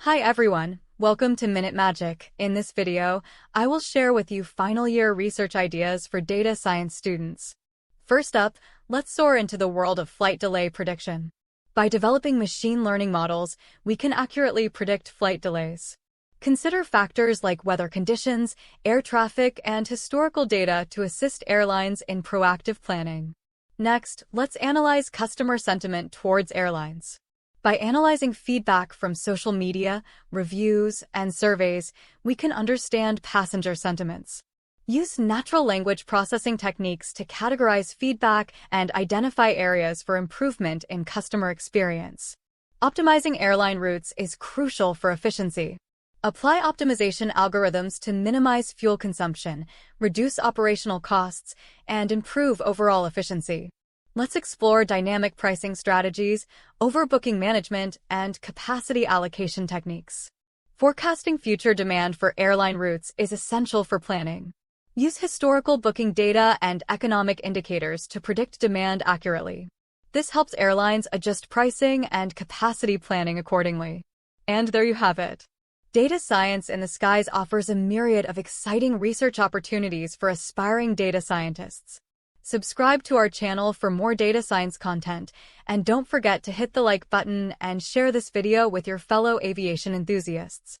Hi everyone, welcome to Minute Magic. In this video, I will share with you final year research ideas for data science students. First up, let's soar into the world of flight delay prediction. By developing machine learning models, we can accurately predict flight delays. Consider factors like weather conditions, air traffic, and historical data to assist airlines in proactive planning. Next, let's analyze customer sentiment towards airlines. By analyzing feedback from social media, reviews, and surveys, we can understand passenger sentiments. Use natural language processing techniques to categorize feedback and identify areas for improvement in customer experience. Optimizing airline routes is crucial for efficiency. Apply optimization algorithms to minimize fuel consumption, reduce operational costs, and improve overall efficiency. Let's explore dynamic pricing strategies, overbooking management, and capacity allocation techniques. Forecasting future demand for airline routes is essential for planning. Use historical booking data and economic indicators to predict demand accurately. This helps airlines adjust pricing and capacity planning accordingly. And there you have it. Data science in the skies offers a myriad of exciting research opportunities for aspiring data scientists. Subscribe to our channel for more data science content, and don't forget to hit the like button and share this video with your fellow aviation enthusiasts.